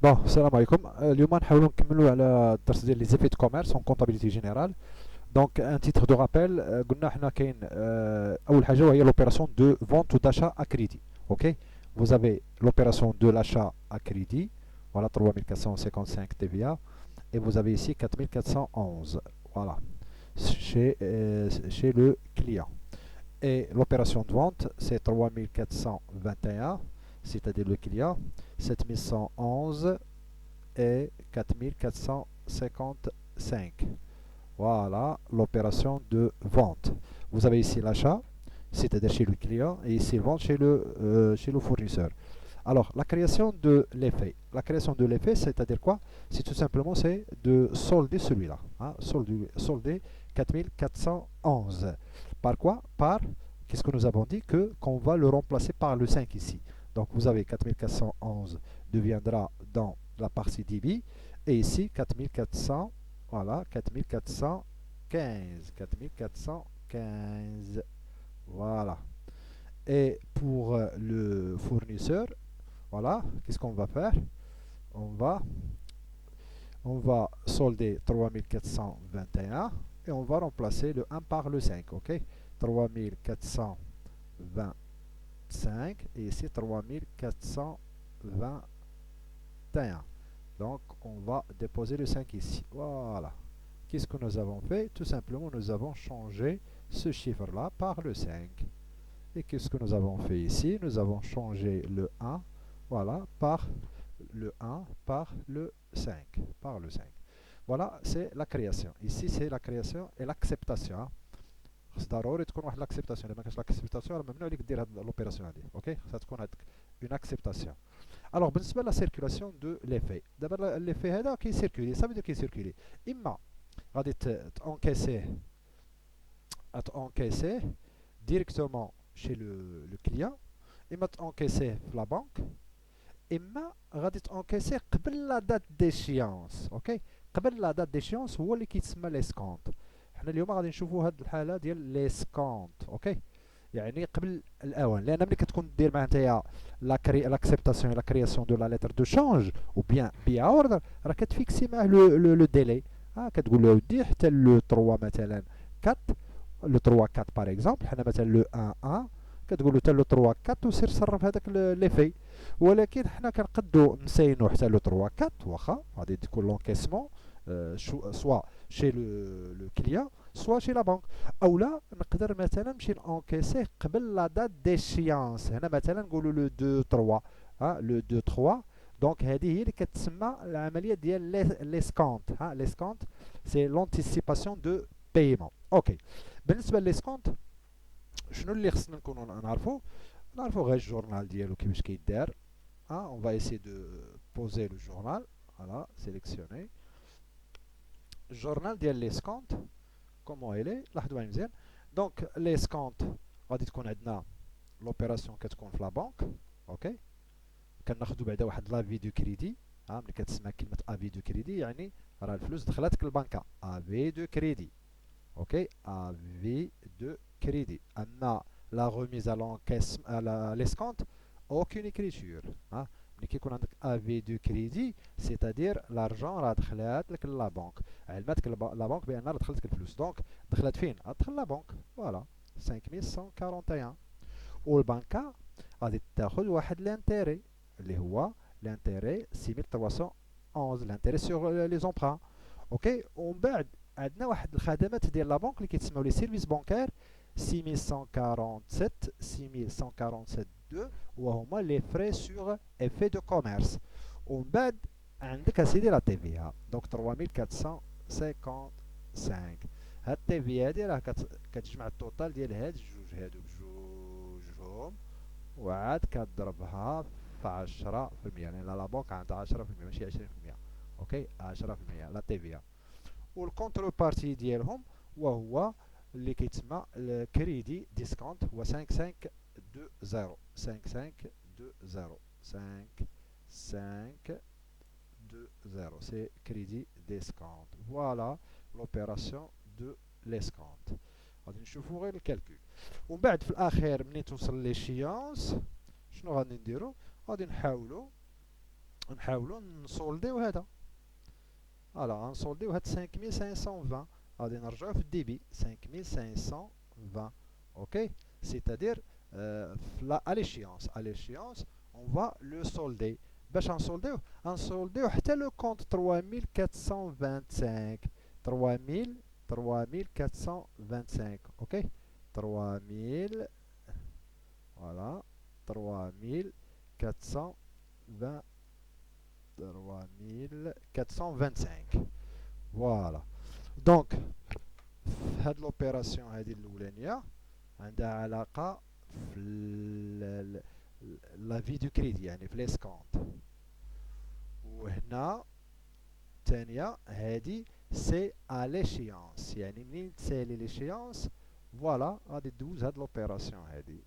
Bon, salam alaikum. اليوم نحاولوا نكملوا على الدرس ديال لي زيفي دو كوميرس اون كونتابيليتي جينيرال. دونك ان تيتر دو رابيل، قلنا حنا كاين اول حاجه وهي لوبيراسيون دو فونت ou d'achat à crédit. OK. Vous avez l'opération de l'achat à crédit, voilà 3455 TVA, et vous avez ici 4411, voilà, chez le client. Et l'opération de vente, c'est 3421, c'est-à-dire le client, 7111 et 4455. Voilà l'opération de vente. Vous avez ici l'achat, c'est-à-dire chez le client, et ici vente chez le fournisseur. Alors, la création de l'effet. La création de l'effet, c'est-à-dire quoi? C'est tout simplement c'est de solder celui-là. Hein, solder 4411. Par quoi? Par, qu'est-ce que nous avons dit? Qu'on va le remplacer par le 5 ici. Donc, vous avez 4411 deviendra dans la partie débit. Et ici, 4400, voilà, 4415. 4415. Voilà. Et pour le fournisseur, voilà, qu'est-ce qu'on va faire? On va, on va solder 3421 et on va remplacer le 1 par le 5, ok? 3425 et ici 3421. Donc on va déposer le 5 ici. Voilà. Qu'est-ce que nous avons fait? Tout simplement, nous avons changé ce chiffre-là par le 5. Et qu'est-ce que nous avons fait ici? Nous avons changé le 1, voilà, par le 1 par le 5. Par le 5. Voilà, c'est la création. Ici, c'est la création et l'acceptation. خص ضروري تكون واحد لاكسبتاسيون. الا ما كانش لاكسبتاسيون راه ممنوع عليك دير هاد لوبيراسيون هادي. اوكي، خصها تكون هاد اون اكسبتاسيون. الوغ بالنسبه لا سيركيلاسيون دو ليفي، دابا ليفي هذا كيسيركولي. صافي دير كيسيركولي، اما غادي تانكيسيه directement chez le client، اما تانكيسيه في لا بانك، اما غادي تانكيسيه قبل لا دات ديشيونس. اوكي، قبل لا دات ديشيونس هو اللي كيتسمى ليسكونت. حنا اليوم غادي نشوفوا هاد الحاله ديال ليسكونت. اوكي، يعني قبل الاوان، لان ملي كتكون دير معناتها لاكسبتاسيون لا كرياسيون دو لا ليتر دو شونج او بيان بيع اوردر، راه كتفيكسي معاه لو ديلي. كتقول له ودي حتى لو 3 مثلا 4، لو 3 4 باغ اكزومبل، حنا مثلا لو 1 1 كتقول له حتى لو 3 4 وسير صرف هذاك لي في. ولكن حنا كنقدو نسينو حتى لو 3 4، واخا غادي تكون لونكيسمون سوا شي لو كليان سوا شي لا بنك، او لا نقدر مثلا نمشي نونكيسيه قبل لا دات ديشيانس. هنا مثلا نقولوا لو 2 3، لو 2 3. دونك هذه هي اللي كتسمى العمليه ديال ليسكونت. ليسكونت سي لونتيسيباسيون دو بايمون. اوكي، بالنسبه لليسكونت شنو اللي خصنا نكونوا نعرفوا غير الجورنال ديالو كيفاش كيدار. اون فا ايسي دو بوزي لو جورنال. فوالا سيليكسيوني الجورنال ديال ليسكونت كومون الي. لاحظوا معايا مزيان. دونك ليسكونت غادي تكون عندنا لوبيراسيون كتكون في لا بنك. اوكي، كناخذوا بعدا واحد لافي دو كريدي. ملي كتسمع كلمه افي دو كريدي يعني راه الفلوس دخلاتك البنكه. افي دو كريدي. اوكي، افي دو كريدي. اما لا remise à l'encaissement à l'escompte aucune écriture. ملي كيكون عندك افي دو كريدي سيتادير لارجون راه دخلات لك لا بنك، علماتك لا بنك بان راه دخلت لك الفلوس. دونك دخلت فين؟ دخل لا بنك. فوالا 5141. والبنكه غادي تاخذ واحد لانتيري اللي هو لانتيري 6311، لانتيري سور لي زومبران. اوكي، ومن بعد عندنا واحد الخدمات ديال لا بنك اللي كيتسموا لي سيرفيس بانكير 6147 6147 2، وهما لي فري سور افي دو كوميرس. ومن بعد عندك اسيدي لا تي في ا دونك 3455. هاد التي في هادي راه كتجمع التوتال ديال هاد الجوج هادوك جوجهم، وعاد كضربها في 10%، لان لا بنك عندها 10% ماشي 20%. اوكي، 10% لا تي في ا. والكونتر بارتي ديالهم وهو اللي كيتسمى الكريدي ديسكونت هو 5520 5520 سي كريدي ديسكونت. فوالا لوبيراسيون دو ليسكونت. غادي نشوفو غير الكالكول، ومن بعد في الاخير ملي توصل ليشيونس شنو غادي نديرو؟ غادي نحاولو نحاولوا نسولديو هذا. فوالا غنسولديو هاد 5520. غادي نرجعو في الديبي 5520. اوكي، سيتادير à l'échéance on va le solder. باش غنسولديو حتى لو كونت 3425. 3425. اوكي، 3000. فوالا 3420. 3425. فوالا. دونك في هاد لوبيراسيون هادي الاولانيه عندها علاقه في لا في دو كريدي، يعني في ليسكونت. وهنا الثانيه هادي سي ا ليشيونس، يعني منين تسالي ليشيونس فوالا غادي دوز هاد لوبيراسيون هادي.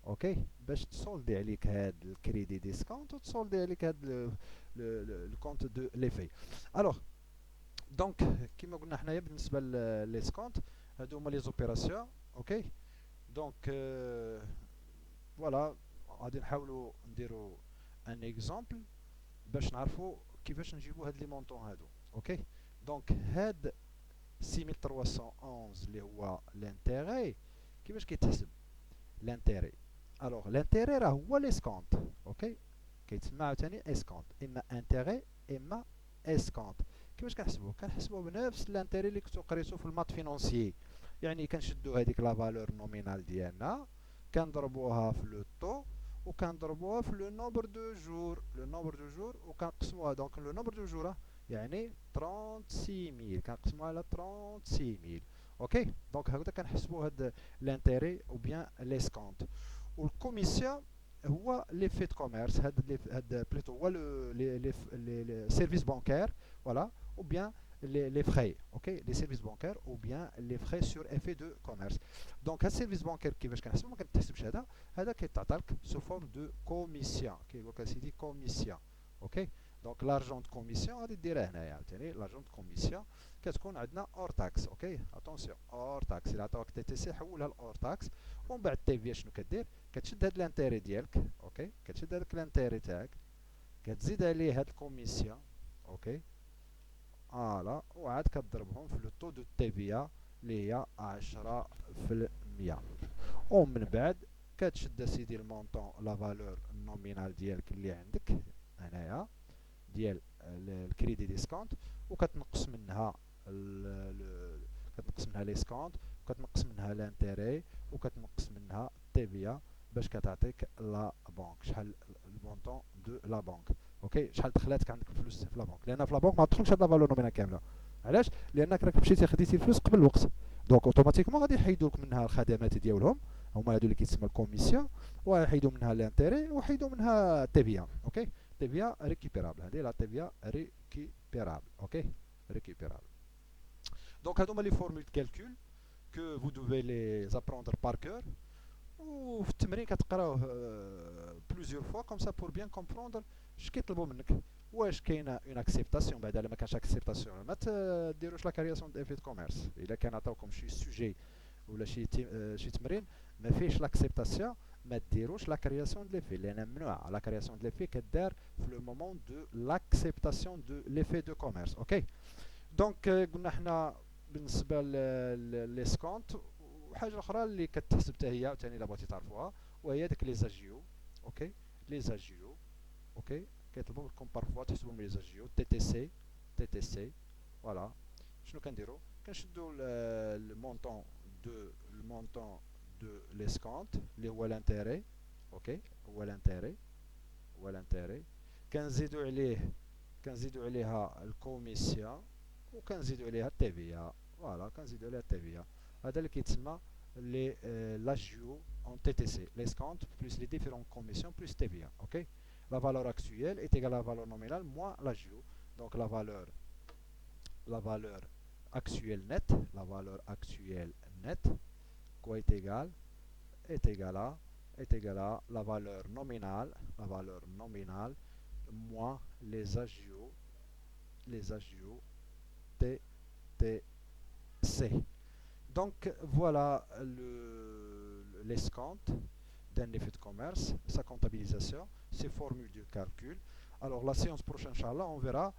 اوكي، باش تسولدي عليك هاد الكريدي ديسكونت وتسولدي عليك هاد الكونت دو لي في. الوغ دونك كيما قلنا حنايا بالنسبه ليسكونت هادو هما لي زوبيراسيون. اوكي، دونك فوالا غادي نحاولوا نديروا ان اكزامبل باش نعرفوا كيفاش نجيبوا هاد لي مونطون هادو. اوكي، دونك هاد 6311 اللي هو لانتيغي كيفاش كيتحسب لانتيري؟ الوغ لانتيري راه هو ليسكونت. اوكي، كيتسمى عاوتاني اسكونت، اما انتيغي اما اسكونت. كيفاش كنحسبوه بنفس الانتيري اللي كنتو قريتو في المات فينونسيي. يعني كنشدو هذيك لا فالور نومينال ديالنا، كنضربوها في لو طو وكنضربوها في لو نومبر دو جور، وكنقسموها. دونك لو نومبر دو جور يعني 36000، كنقسموها على 36000. اوكي، دونك هكذا كنحسبوا هاد لانتيري او بيان ليسكونت. والكوميسيون هو لي في دو كوميرس، هاد بليتو هو لي سيرفيس بانكير. فوالا، ou bien les frais, ok, les services bancaires ou bien les frais sur effet de commerce. Donc un service bancaire كيفاش كنحسبو؟ ما كنتحسبش هذا كيتعطى لك sous forme de commission، كيقول لك سيدي commission. اوكي، دونك لارجون دو كوميسيون غادي ديرها هنايا عاوتاني. لارجون دو كوميسيون كتكون عندنا اور تاكس. اوكي، اتونسيون، اور تاكس الا عطاوك تي تي سي حولها لاور تاكس. ومن بعد تي في شنو كدير؟ كتشد هاد الانتيري ديالك. اوكي، كتشد هذاك الانتيري تاعك، كتزيد عليه هاد الكوميسيون. اوكي، فوالا، وعاد كتضربهم في لو طو دو تي في اللي هي 10%. ومن بعد كتشد اسيدي المونطون لا فالور نومينال ديالك اللي عندك هنايا ديال الكريدي ديسكونت، وكتنقص منها كتنقص منها ليسكونت، وكتنقص منها لانتيري، وكتنقص منها تي في باش كتعطيك لا بنك شحال المونطون دو لا بنك. اوكي، شحال دخلاتك عندك الفلوس في لا بنك، لان في لا بنك ما تدخلش هاد لا فالور نومينال كامله. علاش؟ لانك راك مشيتي خديتي الفلوس قبل الوقت. دونك اوتوماتيكمون غادي يحيدوا لك منها الخدمات ديالهم، هما هادو اللي كيتسمى الكوميسيون، ويحيدوا منها لانتيري، ويحيدوا منها تي في. اوكي، تي في ريكيبيرابل، هذه لا تي في ريكيبيرابل. اوكي، ريكيبيرابل. دونك هادو هما لي فورمول دو كالكول que vous devez les apprendre par cœur. وفي التمرين كتقراوه بلوزيور فوا كوم سا بور بيان كومبروندر اش كيطلبوا منك. واش كاينه اون اكسبتاسيون؟ بعد الا ما كانش اكسبتاسيون ما تديروش لا كرياسيون دو افي كوميرس. الا كان عطاوكم شي سوجي ولا شي تمرين ما فيهش لاكسبتاسيون ما ديروش لا كرياسيون دو ليفي، لان ممنوع. لا كرياسيون دو ليفي كدار في لو مومون دو لاكسبتاسيون دو ليفي دو كوميرس. اوكي، دونك قلنا حنا بالنسبه ليسكونت. وحاجه اخرى اللي كتحسب حتى هي ثاني الا بغيتي تعرفوها، وهي داك لي زاجيو. اوكي، لي زاجيو. اوكي، كيطلبوا منكم بارفوا تحسبوا لي زاجيو تي تي سي. تي تي سي، فوالا. شنو كنديروا؟ كنشدوا المونطون دو ليسكونت اللي هو لانتيري. اوكي، هو لانتيري. كنزيدوا عليها الكوميسيون، وكنزيدوا عليها التي في. فوالا، كنزيدوا عليها التي في. هذا اللي كيتسمى لي لاجيو en TTC, l'escompte plus les différentes commissions plus TVA. Ok, la valeur actuelle est égale à la valeur nominale moins l'agio. Donc la valeur actuelle nette, quoi est égal à la valeur nominale moins les agios TTC. Donc voilà l'escompte d'un effet de commerce, sa comptabilisation, ses formules de calcul. Alors, la séance prochaine, Inch'Allah, on verra